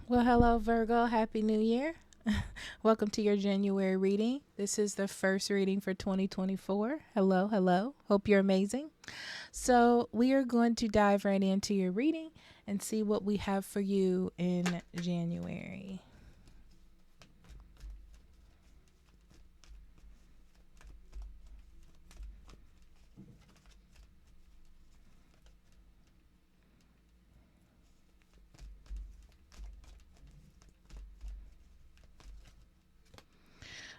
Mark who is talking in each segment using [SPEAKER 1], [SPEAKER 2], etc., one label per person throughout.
[SPEAKER 1] Well, hello, Virgo. Happy New Year. Welcome to your January reading. This is the first reading for 2024. Hello, hello. Hope you're amazing. So, we are going to dive right into your reading and see what we have for you in January.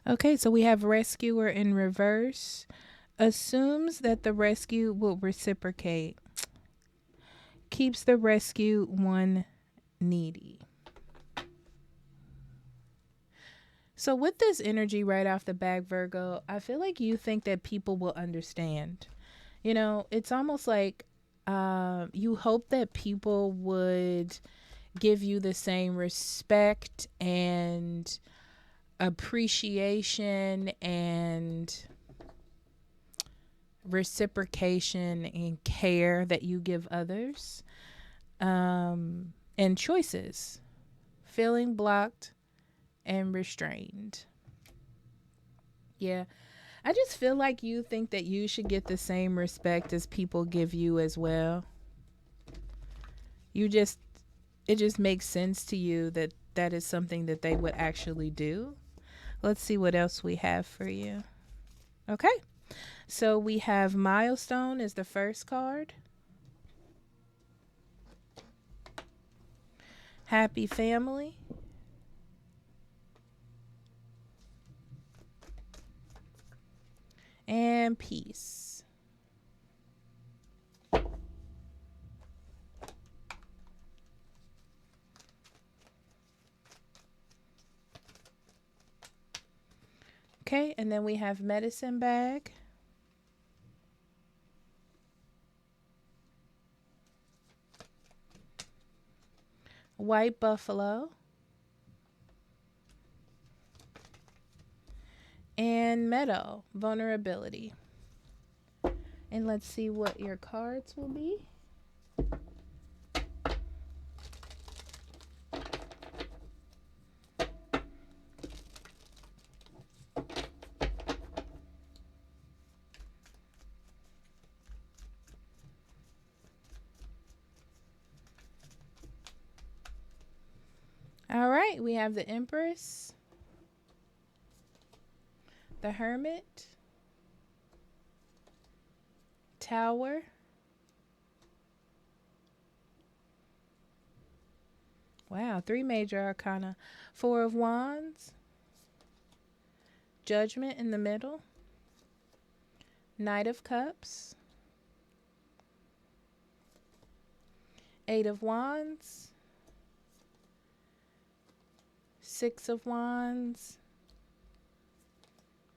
[SPEAKER 1] Okay, so we have Rescuer in reverse. Assumes that the rescue will reciprocate. Keeps the rescue one needy. So, with this energy right off the bat, Virgo, I feel like you think that people will understand. It's almost like you hope that people would give you the same respect and appreciation and reciprocation and care that you give others, and choices. Feeling blocked and restrained. Yeah. I just feel like you think that you should get the same respect as people give you as well. You just, it just makes sense to you that that is something that they would actually do. Let's see what else we have for you. Okay. So we have Milestone as the first card, Happy Family, and Peace. Okay. And then we have Medicine Bag, White Buffalo, and Meadow, Vulnerability. And let's see what your cards will be. All right, we have the Empress, the Hermit, Tower, wow, three major arcana, Four of Wands, Judgment in the middle, Knight of Cups, Eight of Wands, Six of Wands,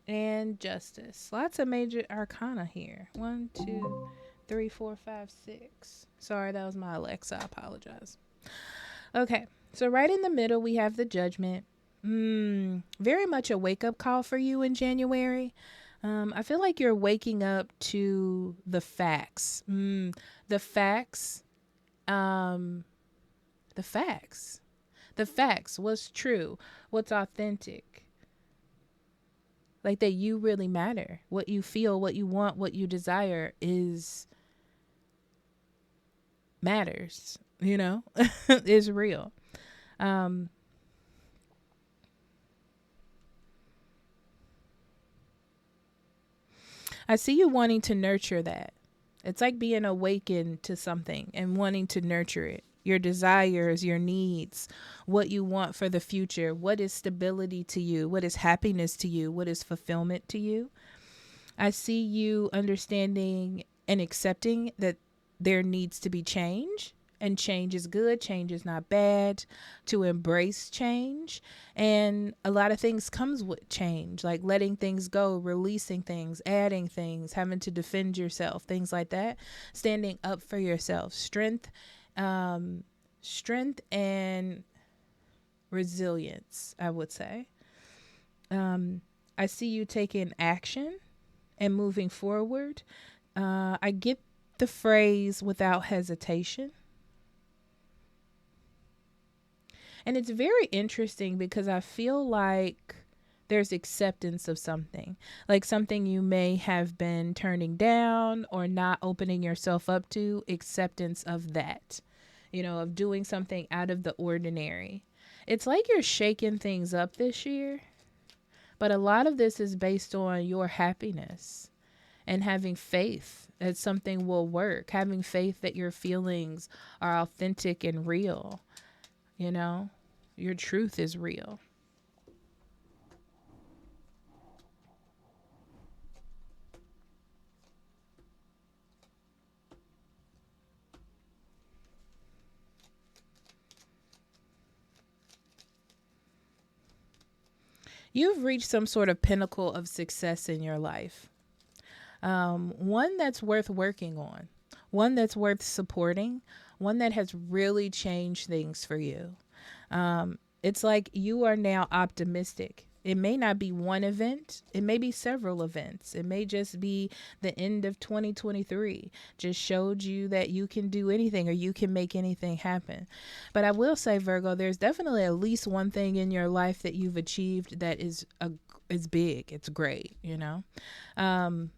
[SPEAKER 1] and Justice. Lots of major arcana here. One, two, three, four, five, six. Sorry, that was my Alexa. I apologize. Okay, so right in the middle, we have the Judgment. Very much a wake up call for you in January. I feel like you're waking up to the facts. The facts. Um, the facts. The facts. What's true? What's authentic? Like that you really matter. What you feel, what you want, what you desire is matters, is real. Um, I see you wanting to nurture that. It's like being awakened to something and wanting to nurture it. Your desires, your needs, what you want for the future. What is stability to you? What is happiness to you? What is fulfillment to you? I see you understanding and accepting that there needs to be change, and change is good, change is not bad, to embrace change. And a lot of things comes with change, like letting things go, releasing things, adding things, having to defend yourself, things like that. Standing up for yourself, strength and resilience, I would say. I see you taking action and moving forward. I get the phrase without hesitation. And it's very interesting because I feel like there's acceptance of something, like something you may have been turning down or not opening yourself up to, acceptance of that, of doing something out of the ordinary. It's like you're shaking things up this year, but a lot of this is based on your happiness and having faith that something will work, having faith that your feelings are authentic and real, you know, your truth is real. You've reached some sort of pinnacle of success in your life, one that's worth working on, one that's worth supporting, one that has really changed things for you. It's like you are now optimistic. It may not be one event, it may be several events. It may just be the end of 2023 just showed you that you can do anything or you can make anything happen. But I will say, Virgo, there's definitely at least one thing in your life that you've achieved that is big. It's great. Um,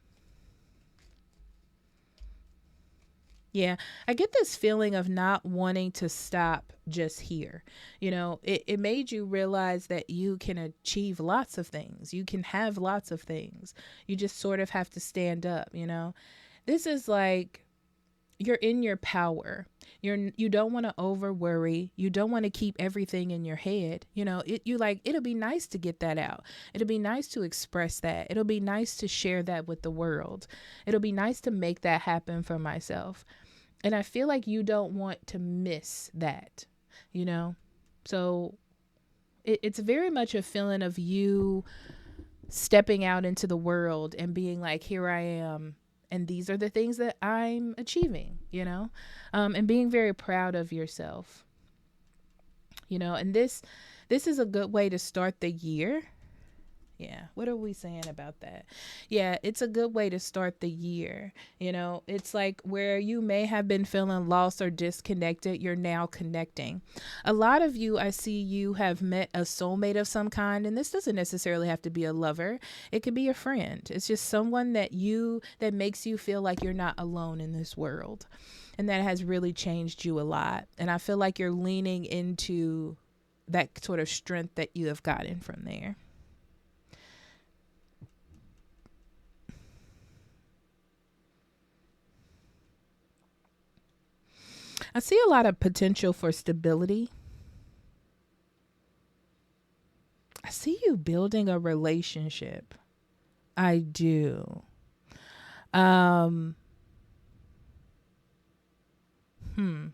[SPEAKER 1] Yeah, I get this feeling of not wanting to stop just here. It made you realize that you can achieve lots of things. You can have lots of things. You just sort of have to stand up. This is like you're in your power. You don't want to over worry. You don't want to keep everything in your head. It'll be nice to get that out. It'll be nice to express that. It'll be nice to share that with the world. It'll be nice to make that happen for myself. And I feel like you don't want to miss that, you know? So it's very much a feeling of you stepping out into the world and being like, here I am. And these are the things that I'm achieving. And being very proud of yourself. And this is a good way to start the year. Yeah. What are we saying about that? Yeah, it's a good way to start the year. It's like where you may have been feeling lost or disconnected, you're now connecting. A lot of you, I see you have met a soulmate of some kind, and this doesn't necessarily have to be a lover. It could be a friend. It's just someone that makes you feel like you're not alone in this world. And that has really changed you a lot. And I feel like you're leaning into that sort of strength that you have gotten from there. I see a lot of potential for stability. I see you building a relationship. I do. Um, hmm.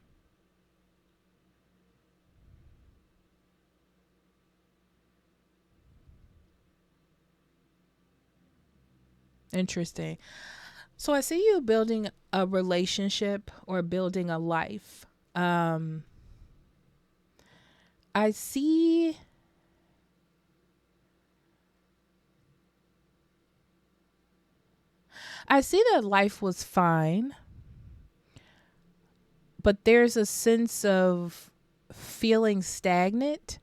[SPEAKER 1] Interesting. So I see you building a relationship or building a life. Um, I see I see that life was fine, but there's a sense of feeling stagnant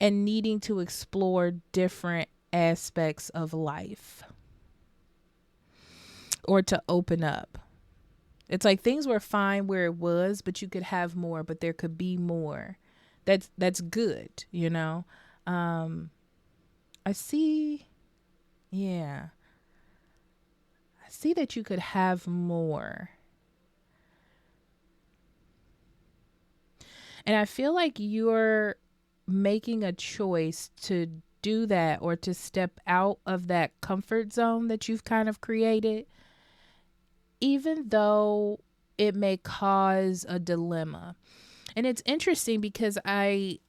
[SPEAKER 1] and needing to explore different aspects of life or to open up. It's like things were fine where it was, but you could have more, but there could be more. That's good. Um I see, yeah. I see that you could have more. And I feel like you're making a choice to do that or to step out of that comfort zone that you've kind of created, even though it may cause a dilemma. And it's interesting because I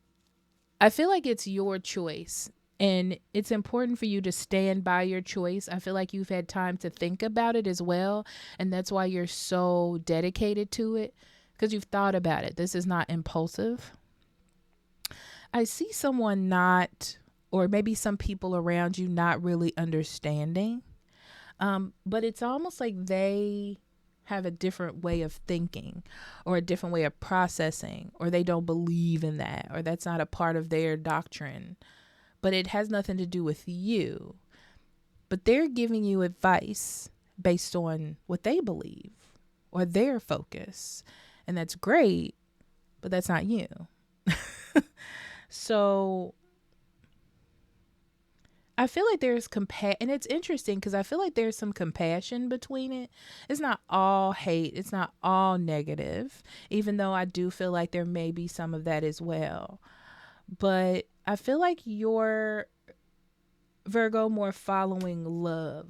[SPEAKER 1] feel like it's your choice. And it's important for you to stand by your choice. I feel like you've had time to think about it as well. And that's why you're so dedicated to it, because you've thought about it. This is not impulsive. I see someone not, or maybe some people around you not really understanding. But it's almost like they have a different way of thinking or a different way of processing, or they don't believe in that, or that's not a part of their doctrine. But it has nothing to do with you. But they're giving you advice based on what they believe or their focus. And that's great, but that's not you. So I feel like there's and it's interesting because I feel like there's some compassion between it. It's not all hate. It's not all negative, even though I do feel like there may be some of that as well. But I feel like you're, Virgo, more following love.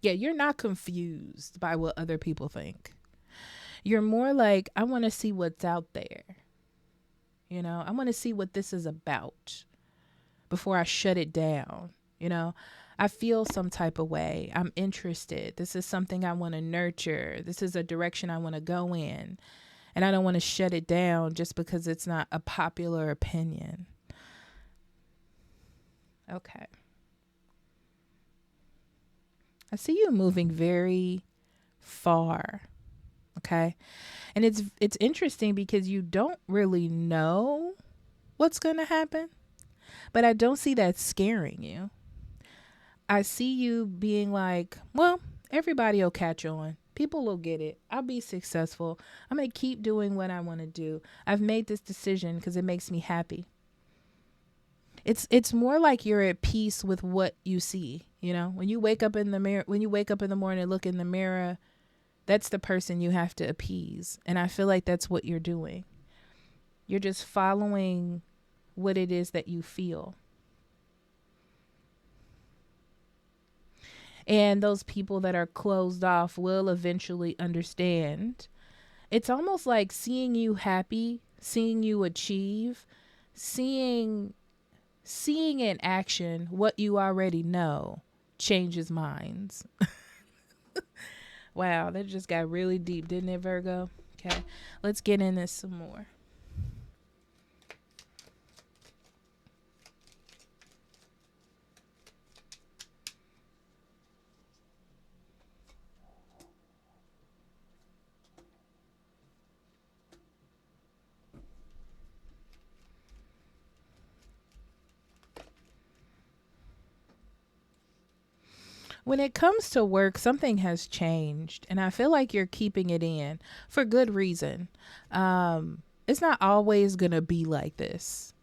[SPEAKER 1] Yeah, you're not confused by what other people think. You're more like, I want to see what's out there. You know, I want to see what this is about before I shut it down. You know, I feel some type of way. I'm interested. This is something I want to nurture. This is a direction I want to go in. And I don't want to shut it down just because it's not a popular opinion. Okay. I see you moving very far. Okay. And it's interesting because you don't really know what's going to happen, but I don't see that scaring you. I see you being like, well, everybody will catch on. People will get it. I'll be successful. I'm going to keep doing what I want to do. I've made this decision because it makes me happy. It's more like you're at peace with what you see. You know, when you wake up in the mirror, when you wake up in the morning and look in the mirror, that's the person you have to appease. And I feel like that's what you're doing. You're just following what it is that you feel. And those people that are closed off will eventually understand. It's almost like seeing you happy, seeing you achieve, seeing in action what you already know changes minds. Wow, that just got really deep, didn't it, Virgo? Okay, let's get in this some more. When it comes to work, something has changed, and I feel like you're keeping it in for good reason. It's not always going to be like this.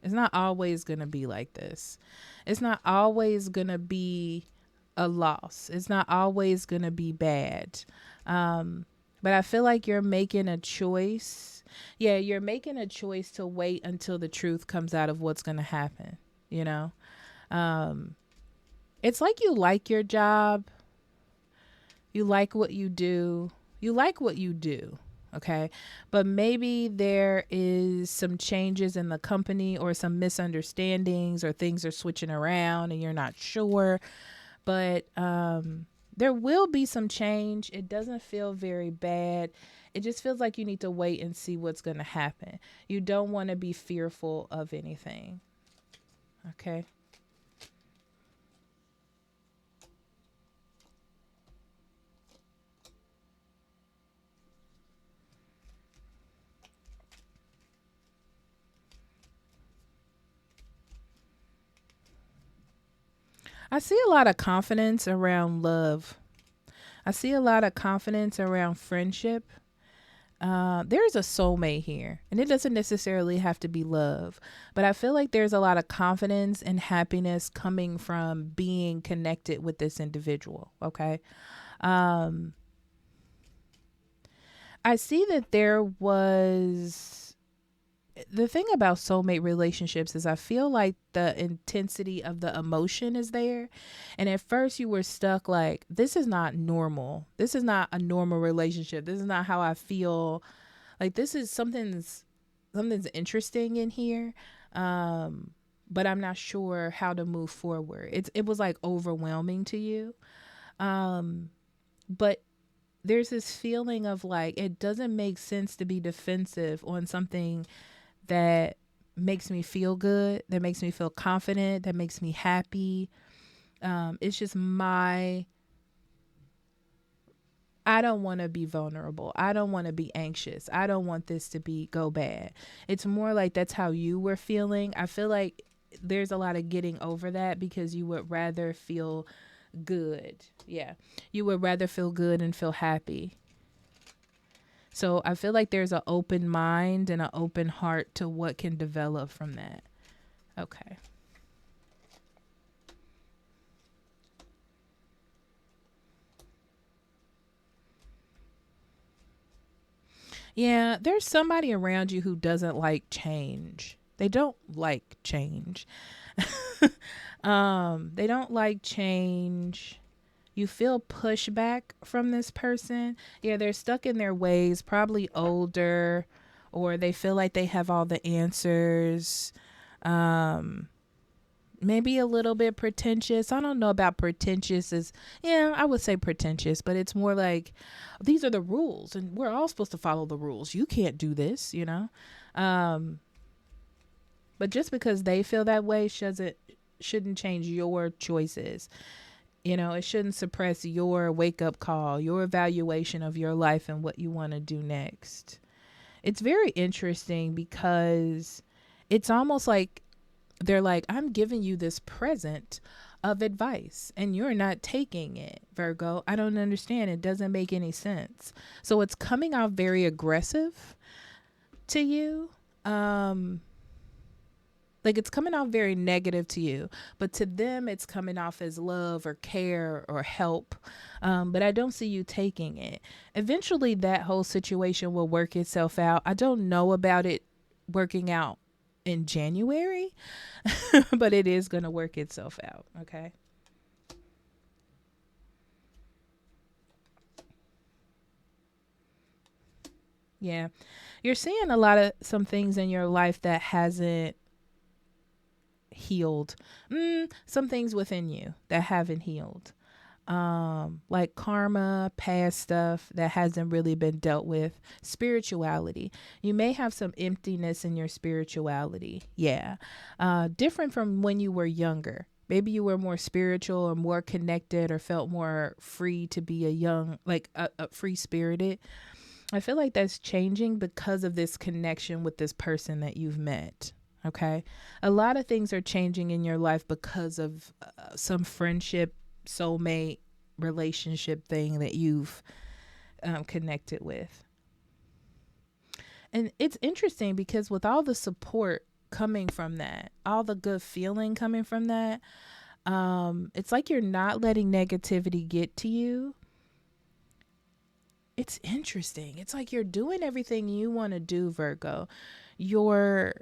[SPEAKER 1] It's not always going to be like this. It's not always going to be a loss. It's not always going to be bad. But I feel like you're making a choice. Yeah, you're making a choice to wait until the truth comes out of what's going to happen, you know? It's like you like your job. You like what you do. You like what you do. Okay. But maybe there is some changes in the company or some misunderstandings or things are switching around and you're not sure. But there will be some change. It doesn't feel very bad. It just feels like you need to wait and see what's going to happen. You don't want to be fearful of anything. Okay. I see a lot of confidence around love. I see a lot of confidence around friendship. There's a soulmate here, and it doesn't necessarily have to be love, but I feel like there's a lot of confidence and happiness coming from being connected with this individual. Okay. Um, I see that there was the thing about soulmate relationships is I feel like the intensity of the emotion is there. And at first you were stuck like, this is not normal. This is not a normal relationship. This is not how I feel. Like this is something's interesting in here. But I'm not sure how to move forward. It was like overwhelming to you. But there's this feeling of like, it doesn't make sense to be defensive on something that makes me feel good, that makes me feel confident, that makes me happy. It's just my I don't want to be vulnerable. I don't want to be anxious. I don't want this to be go bad. It's more like that's how you were feeling. I feel like there's a lot of getting over that because you would rather feel good. Yeah. You would rather feel good and feel happy. So I feel like there's an open mind and an open heart to what can develop from that. Okay. Yeah, there's somebody around you who doesn't like change. They don't like change. They don't like change. You feel pushback from this person. Yeah, they're stuck in their ways, probably older, or they feel like they have all the answers. Um, Maybe a little bit pretentious. I don't know about pretentious as, yeah, I would say pretentious, but it's more like these are the rules and we're all supposed to follow the rules. You can't do this, you know? Um, but just because they feel that way shouldn't change your choices. You know, it shouldn't suppress your wake up call, your evaluation of your life and what you want to do next. It's very interesting because it's almost like they're like, I'm giving you this present of advice and you're not taking it, Virgo. I don't understand. It doesn't make any sense. So it's coming out very aggressive to you. Like it's coming off very negative to you, but to them it's coming off as love or care or help. But I don't see you taking it. Eventually that whole situation will work itself out. I don't know about it working out in January, but it is going to work itself out. Okay. Yeah. You're seeing a lot of some things in your life that hasn't healed. Some things within you that haven't healed. Like karma, past stuff that hasn't really been dealt with. Spirituality. You may have some emptiness in your spirituality. Yeah. Different from when you were younger. Maybe you were more spiritual or more connected or felt more free to be a young, like a free spirited. I feel like that's changing because of this connection with this person that you've met. Okay. A lot of things are changing in your life because of some friendship, soulmate, relationship thing that you've connected with. And it's interesting because with all the support coming from that, all the good feeling coming from that, it's like you're not letting negativity get to you. It's interesting. It's like you're doing everything you want to do, Virgo. You're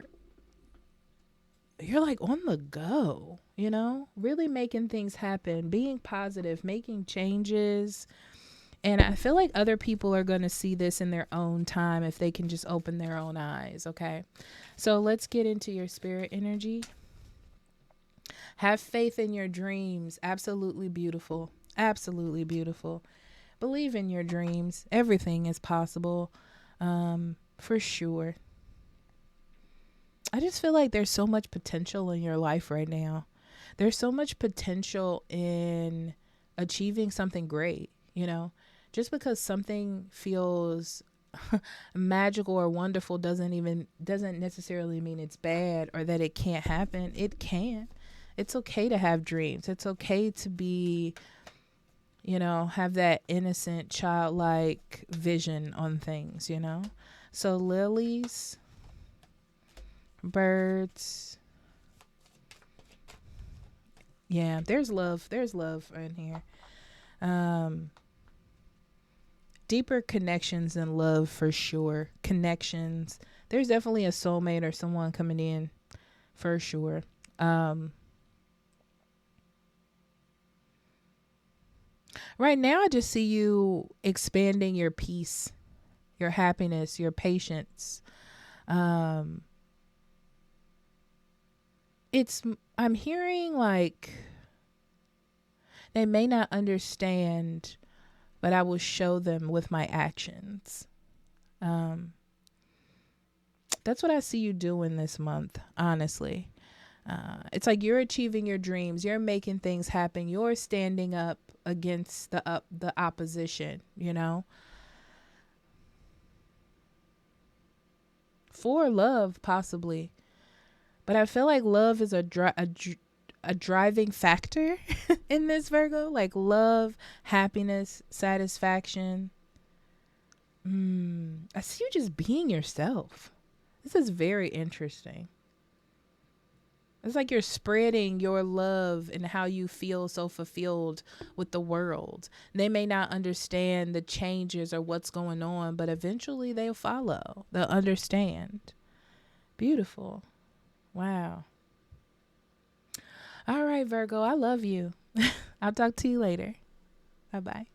[SPEAKER 1] you're like on the go, you know, really making things happen, being positive, making changes. And I feel like other people are going to see this in their own time if they can just open their own eyes. Okay. So let's get into your spirit energy. Have faith in your dreams. Absolutely beautiful. Absolutely beautiful. Believe in your dreams. Everything is possible. For sure. I just feel like there's so much potential in your life right now. There's so much potential in achieving something great, you know? Just because something feels magical or wonderful doesn't necessarily mean it's bad or that it can't happen. It can. It's okay to have dreams. It's okay to be, you know, have that innocent childlike vision on things, you know? So lilies, birds. Yeah, there's love. There's love in here. Um, Deeper connections and love for sure. Connections. There's definitely a soulmate or someone coming in for sure. Um, right now, I just see you expanding your peace, your happiness, your patience. Um, it's I'm hearing like they may not understand, but I will show them with my actions. Um, that's what I see you doing this month, honestly. It's like you're achieving your dreams. You're making things happen. You're standing up against the opposition, you know, for love possibly. But I feel like love is a driving factor in this, Virgo. Like love, happiness, satisfaction. I see you just being yourself. This is very interesting. It's like you're spreading your love and how you feel so fulfilled with the world. They may not understand the changes or what's going on, but eventually they'll follow. They'll understand. Beautiful. Wow. All right, Virgo, I love you. I'll talk to you later. Bye bye.